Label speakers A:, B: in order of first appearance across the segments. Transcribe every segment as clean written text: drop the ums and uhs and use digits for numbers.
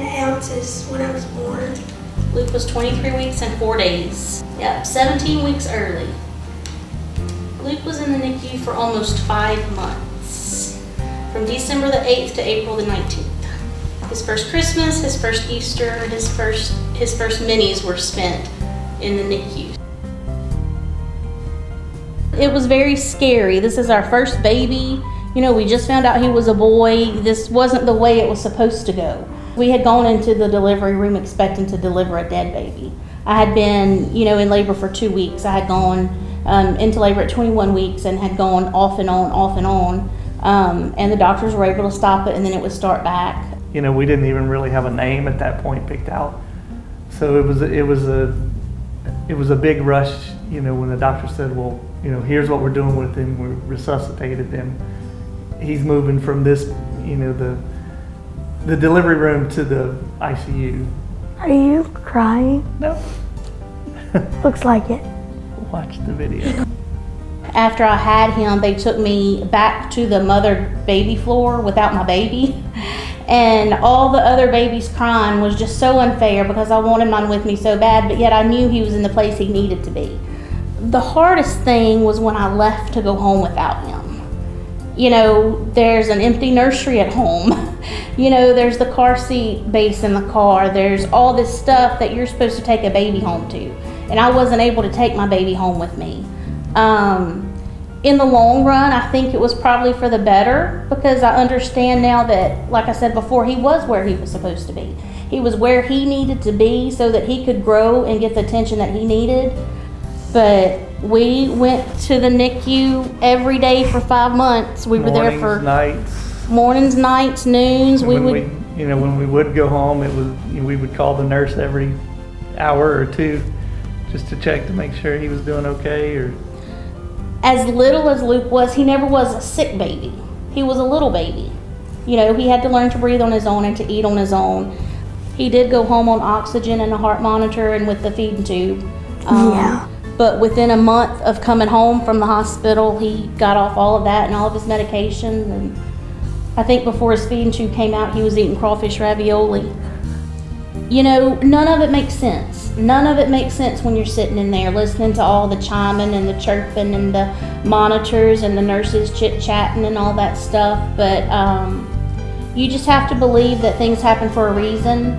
A: ounces when I was born.
B: Luke was 23 weeks and 4 days. Yep, 17 weeks early. Luke was in the NICU for almost 5 months, from December the 8th to April the 19th. His first Christmas, his first Easter, his first minis were spent in the NICU. It was very scary. This is our first baby. You know, we just found out he was a boy. This wasn't the way it was supposed to go. We had gone into the delivery room expecting to deliver a dead baby. I had been, you know, in labor for 2 weeks. I had gone into labor at 21 weeks and had gone off and on. And the doctors were able to stop it, and then it would start back.
C: You know, we didn't even really have a name at that point picked out. So it was a big rush, you know, when the doctor said, well, you know, here's what we're doing with him. We're resuscitated, and he's moving from this, you know, the delivery room to the ICU.
A: Are you crying?
C: No.
A: Looks like it.
C: Watch the video.
B: After I had him, they took me back to the mother baby floor without my baby. And all the other babies crying was just so unfair because I wanted mine with me so bad, but yet I knew he was in the place he needed to be. The hardest thing was when I left to go home without him. You know, there's an empty nursery at home. You know, there's the car seat base in the car. There's all this stuff that you're supposed to take a baby home to. And I wasn't able to take my baby home with me. In the long run, I think it was probably for the better, because I understand now that, like I said before, he was where he was supposed to be. He was where he needed to be so that he could grow and get the attention that he needed. But we went to the NICU every day for 5 months. We were there for mornings, nights, noons.
C: When we would go home, we would call the nurse every hour or two just to check to make sure he was doing okay. Or
B: as little as Luke was, he never was a sick baby. He was a little baby. You know, he had to learn to breathe on his own and to eat on his own. He did go home on oxygen and a heart monitor and with the feeding tube.
A: Yeah.
B: But within a month of coming home from the hospital, he got off all of that and all of his medications. And I think before his feeding tube came out, he was eating crawfish ravioli. You know, none of it makes sense. None of it makes sense when you're sitting in there listening to all the chiming and the chirping and the monitors and the nurses chit-chatting and all that stuff. But you just have to believe that things happen for a reason,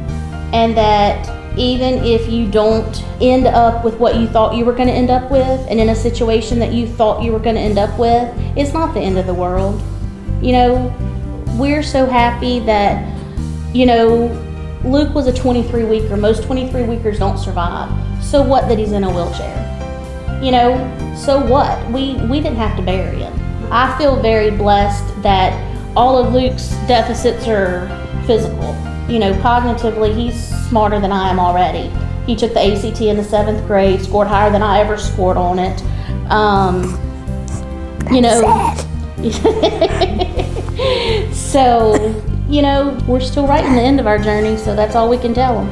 B: and that even if you don't end up with what you thought you were going to end up with, and in a situation that you thought you were going to end up with, it's not the end of the world. You know, we're so happy that, you know, Luke was a 23-weeker. Most 23-weekers don't survive. So what that he's in a wheelchair? You know, so what? We didn't have to bury him. I feel very blessed that all of Luke's deficits are physical. You know, cognitively, he's smarter than I am already. He took the ACT in the 7th grade, scored higher than I ever scored on it. You know, so, you know, we're still right in the end of our journey, so that's all we can tell them.